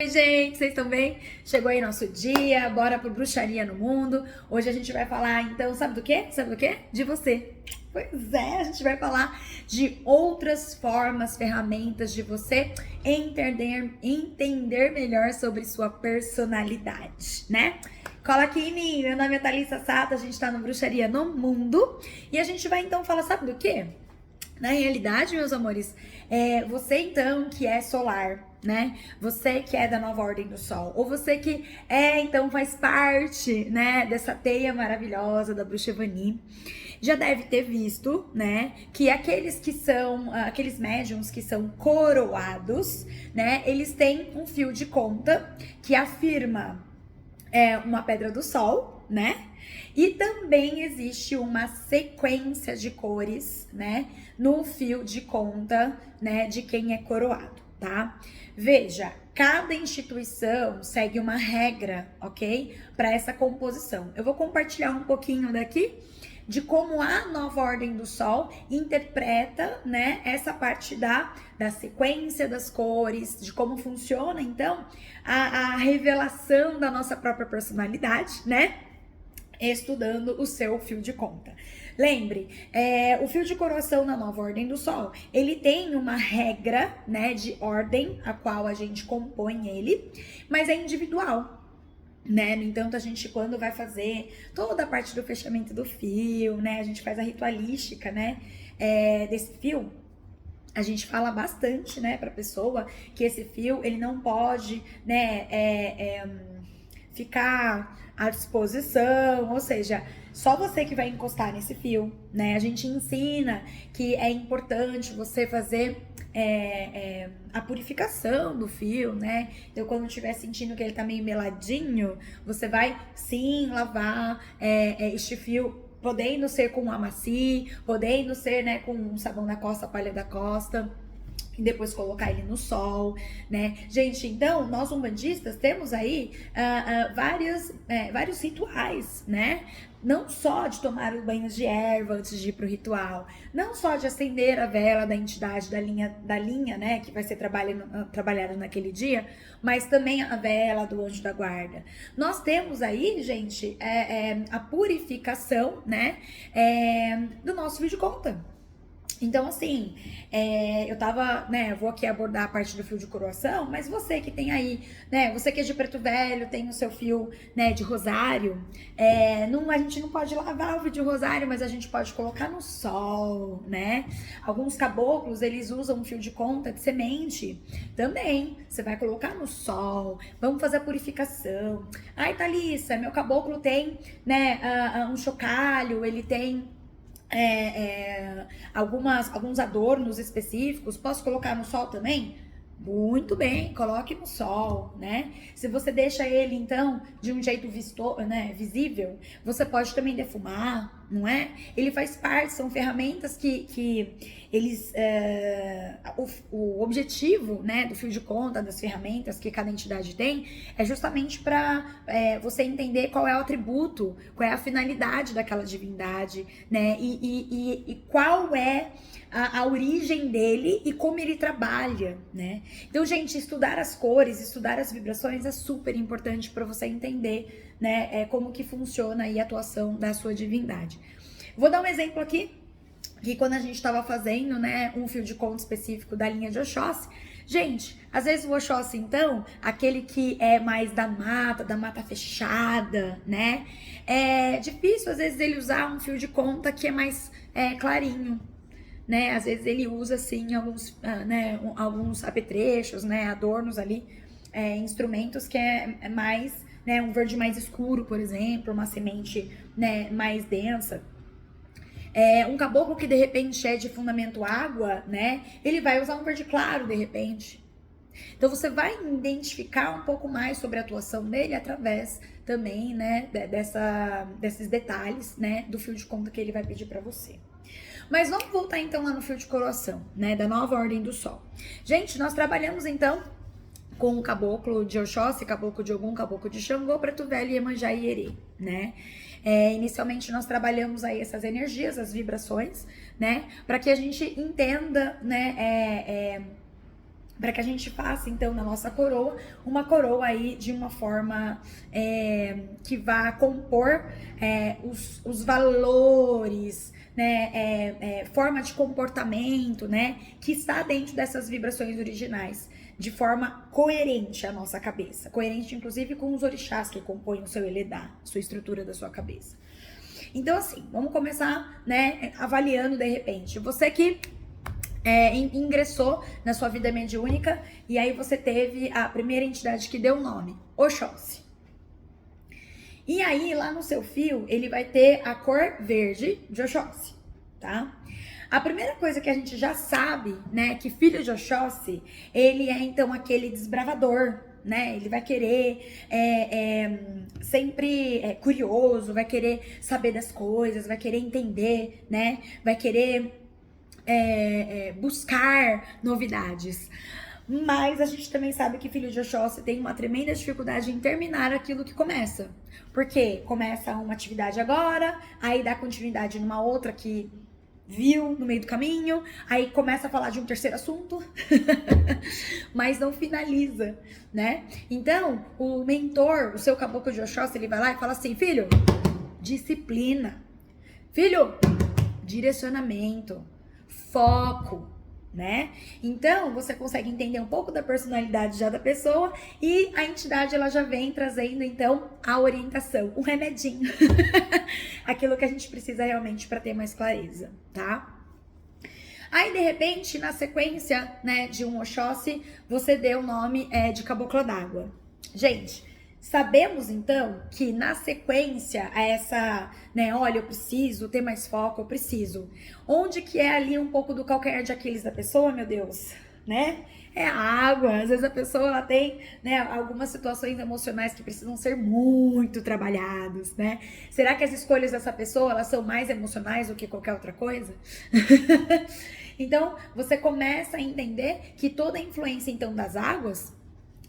Oi, gente, vocês estão bem? Chegou aí nosso dia, bora pro Bruxaria no Mundo. Hoje a gente vai falar, então, sabe do quê? Sabe do quê? De você. Pois é, a gente vai falar de outras formas, ferramentas de você entender melhor sobre sua personalidade, né? Cola aqui em mim, meu nome é Thalissa Sato, a gente tá no Bruxaria no Mundo e a gente vai então falar, sabe do quê? Na realidade, meus amores, você então que é solar, né? Você que é da nova ordem do sol, ou você que então faz parte, né, dessa teia maravilhosa da bruxa Evani, já deve ter visto, né, que aqueles que são, aqueles médiums que são coroados, né, eles têm um fio de conta que afirma uma pedra do sol, né? E também existe uma sequência de cores, né, no fio de conta, né, de quem é coroado, tá? Veja, cada instituição segue uma regra, ok? Para essa composição. Eu vou compartilhar um pouquinho daqui de como a nova ordem do sol interpreta, né, essa parte da sequência das cores, de como funciona, então, a revelação da nossa própria personalidade, né, estudando o seu fio de conta. Lembre, o fio de coroação na nova ordem do sol, ele tem uma regra, né, de ordem, a qual a gente compõe ele, mas é individual. Né? No entanto, a gente, quando vai fazer toda a parte do fechamento do fio, né? A gente faz a ritualística, né? Desse fio. A gente fala bastante, né, pra pessoa que esse fio, ele não pode, né, ficar à disposição, ou seja, só você que vai encostar nesse fio, né? A gente ensina que é importante você fazer a purificação do fio, né? Então, quando estiver sentindo que ele tá meio meladinho, você vai sim lavar este fio, podendo ser com um amaci, podendo ser, né, com um sabão da costa, palha da costa, e depois colocar ele no sol, né? Gente, então, nós umbandistas temos aí vários rituais, né? Não só de tomar os banhos de erva antes de ir pro ritual, não só de acender a vela da entidade da linha, né, que vai ser trabalhada naquele dia, mas também a vela do anjo da guarda. Nós temos aí, gente, a purificação, né, do nosso fio de conta. Então, assim, eu tava, né, eu vou aqui abordar a parte do fio de coroação, mas você que tem aí, né, você que é de preto velho, tem o seu fio, né, de rosário, a gente não pode lavar o fio de rosário, mas a gente pode colocar no sol, né? Alguns caboclos, eles usam um fio de conta de semente também, você vai colocar no sol, vamos fazer a purificação. Ai, Thalissa, meu caboclo tem, né, um chocalho, ele tem alguns adornos específicos, posso colocar no sol também? Muito bem, coloque no sol, né? Se você deixa ele, então, de um jeito visível, você pode também defumar, não é? Ele faz parte, são ferramentas que eles... o objetivo, né, do fio de conta, das ferramentas que cada entidade tem, é justamente para você entender qual é o atributo, qual é a finalidade daquela divindade, né? E qual é a origem dele e como ele trabalha, né? Então, gente, estudar as cores, estudar as vibrações é super importante para você entender, né, como que funciona aí a atuação da sua divindade. Vou dar um exemplo aqui, que quando a gente estava fazendo, né, um fio de conta específico da linha de Oxóssi, gente, às vezes o Oxóssi, então, aquele que é mais da mata fechada, né, é difícil, às vezes, ele usar um fio de conta que é mais clarinho, né? Às vezes ele usa, assim, alguns apetrechos, né, adornos ali, instrumentos que é mais, né, um verde mais escuro, por exemplo, uma semente, né, mais densa. Um caboclo que de repente é de fundamento água, né, ele vai usar um verde claro de repente. Então você vai identificar um pouco mais sobre a atuação dele através também, né, desses detalhes, né, do fio de conta que ele vai pedir para você. Mas vamos voltar então lá no fio de coroação, né, da nova ordem do sol. Gente, nós trabalhamos então com o caboclo de Oxóssi, caboclo de Ogum, caboclo de Xangô, Preto Velho, Iemanjá e Ierê, né? Inicialmente nós trabalhamos aí essas energias, as vibrações, né, para que a gente entenda, né, para que a gente faça, então, na nossa coroa, uma coroa aí de uma forma que vá compor os valores, né, forma de comportamento, né, que está dentro dessas vibrações originais, de forma coerente à nossa cabeça, coerente inclusive com os orixás que compõem o seu Eledá, sua estrutura da sua cabeça. Então, assim, vamos começar, né, avaliando de repente, você que ingressou na sua vida mediúnica e aí você teve a primeira entidade que deu o nome, Oxóssi. E aí, lá no seu fio, ele vai ter a cor verde de Oxóssi, tá? A primeira coisa que a gente já sabe, né, que filho de Oxóssi, ele é então aquele desbravador, né? Ele vai querer sempre curioso, vai querer saber das coisas, vai querer entender, né? Vai querer buscar novidades. Mas a gente também sabe que filho de Oxóssi tem uma tremenda dificuldade em terminar aquilo que começa. Porque começa uma atividade agora, aí dá continuidade numa outra que viu no meio do caminho, aí começa a falar de um terceiro assunto, mas não finaliza, né? Então, o mentor, o seu caboclo de Oxóssi, ele vai lá e fala assim, filho, disciplina. Filho, direcionamento, foco, né? Então, você consegue entender um pouco da personalidade já da pessoa e a entidade, ela já vem trazendo, então, a orientação, o remedinho. Aquilo que a gente precisa realmente para ter mais clareza, tá? Aí, de repente, na sequência, né, de um Oxóssi, você deu o nome de Caboclo d'Água. Gente, sabemos, então, que na sequência a essa, né, olha, eu preciso ter mais foco, eu preciso. Onde que é ali um pouco do calcanhar de Aquiles da pessoa, meu Deus, né? É a água. Às vezes a pessoa, ela tem, né, algumas situações emocionais que precisam ser muito trabalhadas, né? Será que as escolhas dessa pessoa, elas são mais emocionais do que qualquer outra coisa? Então, você começa a entender que toda a influência, então, das águas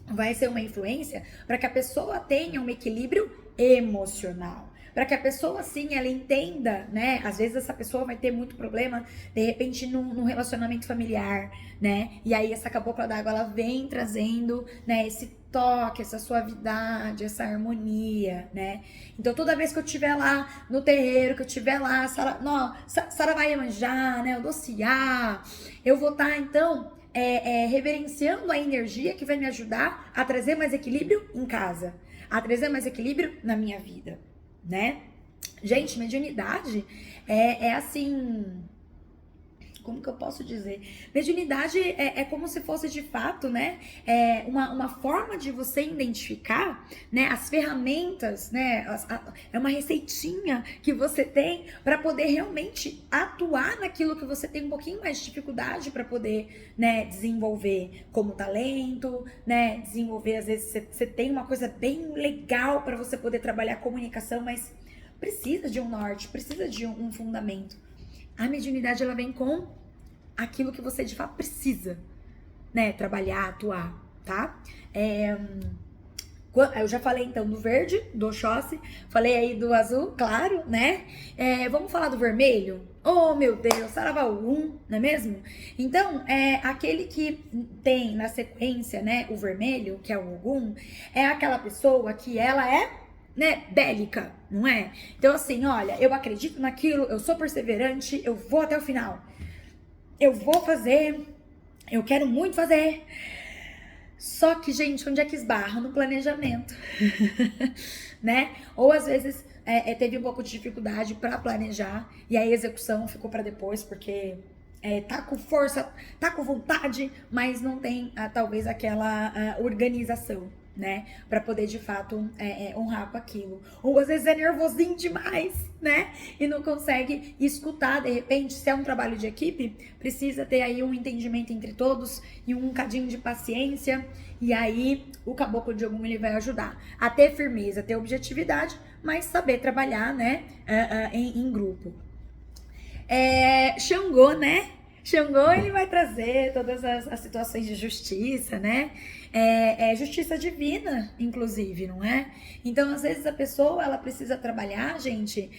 vai ser uma influência para que a pessoa tenha um equilíbrio emocional. Para que a pessoa, sim, ela entenda, né? Às vezes essa pessoa vai ter muito problema, de repente, num relacionamento familiar, né? E aí essa cabocla d'água, ela vem trazendo, né, esse toque, essa suavidade, essa harmonia, né? Então, toda vez que eu estiver lá no terreiro, que eu estiver lá, Saravá Iemanjá, né? O Dociá, eu vou estar, então, reverenciando a energia que vai me ajudar a trazer mais equilíbrio em casa, a trazer mais equilíbrio na minha vida, né? Gente, mediunidade é assim, como que eu posso dizer? Mediunidade é como se fosse de fato, né? Uma forma de você identificar, né, as ferramentas, né? É uma receitinha que você tem para poder realmente atuar naquilo que você tem um pouquinho mais de dificuldade para poder, né, desenvolver como talento, né? Desenvolver, às vezes você tem uma coisa bem legal para você poder trabalhar comunicação, mas precisa de um norte, precisa de um fundamento. A mediunidade, ela vem com aquilo que você de fato precisa, né, trabalhar, atuar, tá? Eu já falei então do verde, do Oxóssi, falei aí do azul, claro, né? Vamos falar do vermelho? Oh, meu Deus, Saravá Ogum, não é mesmo? Então, aquele que tem na sequência, né, o vermelho, que é o Ogum, é aquela pessoa que ela é, né, bélica, não é? Então, assim, olha, eu acredito naquilo, eu sou perseverante, eu vou até o final. Eu vou fazer, eu quero muito fazer. Só que, gente, onde é que esbarra? No planejamento, né? Ou às vezes teve um pouco de dificuldade para planejar e a execução ficou para depois, porque tá com força, tá com vontade, mas não tem talvez aquela organização, né, para poder de fato honrar com aquilo. Ou às vezes é nervosinho demais, né, e não consegue escutar. De repente, se é um trabalho de equipe, precisa ter aí um entendimento entre todos e um cadinho de paciência, e aí o caboclo de Ogum, ele vai ajudar a ter firmeza, ter objetividade, mas saber trabalhar, né, em grupo. Xangô, né? Xangô, ele vai trazer todas as situações de justiça, né? Justiça divina, inclusive, não é? Então, às vezes, a pessoa, ela precisa trabalhar, gente,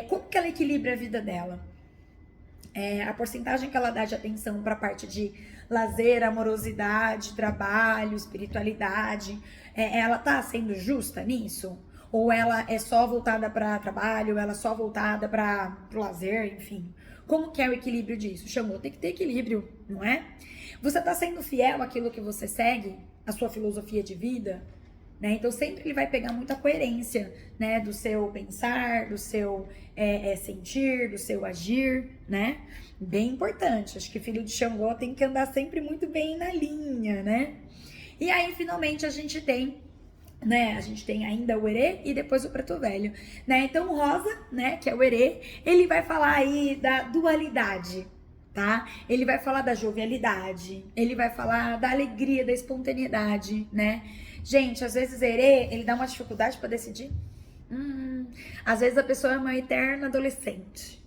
como que ela equilibra a vida dela? a porcentagem que ela dá de atenção para a parte de lazer, amorosidade, trabalho, espiritualidade, ela tá sendo justa nisso? Ou ela é só voltada para trabalho, ela é só voltada para o lazer, enfim. Como que é o equilíbrio disso? Xangô tem que ter equilíbrio, não é? Você tá sendo fiel àquilo que você segue, a sua filosofia de vida? Né? Então sempre ele vai pegar muita coerência, né, do seu pensar, do seu sentir, do seu agir, né? Bem importante. Acho que filho de Xangô tem que andar sempre muito bem na linha, né? E aí finalmente a gente tem, né, a gente tem ainda o Erê e depois o Preto Velho, né? Então o Rosa, né, que é o Erê, ele vai falar aí da dualidade, tá? Ele vai falar da jovialidade, ele vai falar da alegria, da espontaneidade, né? Gente, às vezes Erê, ele dá uma dificuldade pra decidir. Às vezes a pessoa é uma eterna adolescente,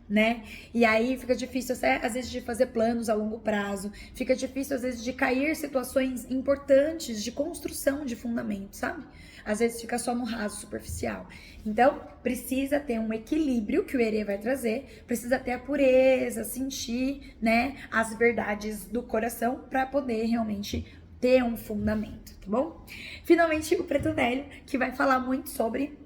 né? E aí fica difícil, às vezes, de fazer planos a longo prazo. Fica difícil, às vezes, de cair situações importantes de construção de fundamento, sabe? Às vezes fica só no raso superficial. Então, precisa ter um equilíbrio que o Erê vai trazer. Precisa ter a pureza, sentir, né, as verdades do coração para poder realmente ter um fundamento, tá bom? Finalmente, o Preto Velho, que vai falar muito sobre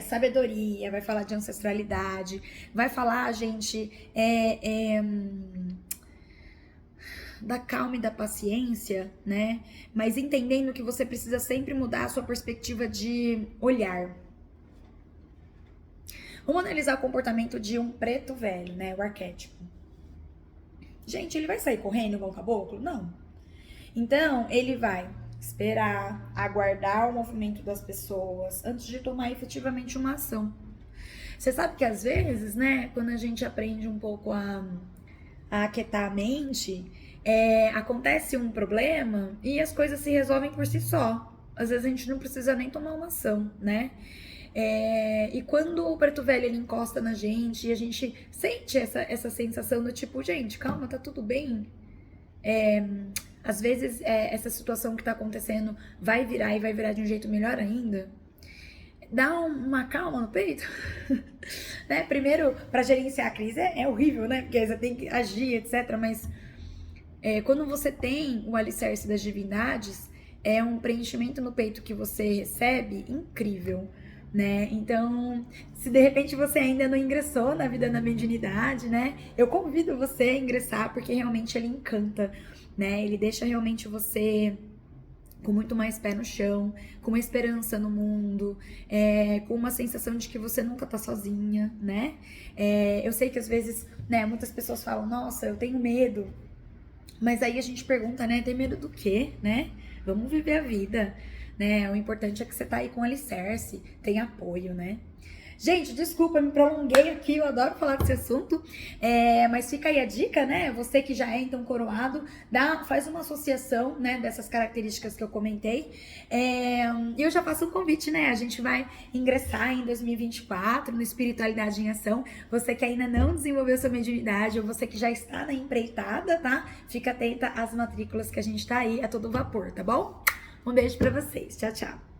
sabedoria, vai falar de ancestralidade, vai falar, gente, da calma e da paciência, né? Mas entendendo que você precisa sempre mudar a sua perspectiva de olhar. Vamos analisar o comportamento de um preto velho, né? O arquétipo. Gente, ele vai sair correndo igual o caboclo? Não. Então, ele vai esperar, aguardar o movimento das pessoas antes de tomar efetivamente uma ação. Você sabe que às vezes, né, quando a gente aprende um pouco a aquietar a mente, acontece um problema e as coisas se resolvem por si só. Às vezes a gente não precisa nem tomar uma ação, né? E quando o preto velho ele encosta na gente e a gente sente essa sensação do tipo, gente, calma, tá tudo bem. Às vezes essa situação que tá acontecendo vai virar e vai virar de um jeito melhor ainda. Dá uma calma no peito. Né? Primeiro, para gerenciar a crise é horrível, né? Porque você tem que agir, etc. Mas quando você tem o alicerce das divindades, é um preenchimento no peito que você recebe incrível, né? Então, se de repente você ainda não ingressou na vida da mediunidade, né? Eu convido você a ingressar, porque realmente ele encanta, né? Ele deixa realmente você com muito mais pé no chão, com uma esperança no mundo, com uma sensação de que você nunca tá sozinha, né? Eu sei que às vezes, né, muitas pessoas falam, nossa, eu tenho medo. Mas aí a gente pergunta, né, tem medo do quê, né? Vamos viver a vida, né? O importante é que você tá aí com alicerce, tem apoio, né? Gente, desculpa, me prolonguei aqui, eu adoro falar desse assunto, mas fica aí a dica, né? Você que já é então coroado, faz uma associação, né, dessas características que eu comentei. E eu já faço um convite, né? A gente vai ingressar em 2024 no Espiritualidade em Ação. Você que ainda não desenvolveu sua mediunidade ou você que já está na empreitada, tá? Fica atenta às matrículas que a gente tá aí a todo vapor, tá bom? Um beijo pra vocês. Tchau, tchau.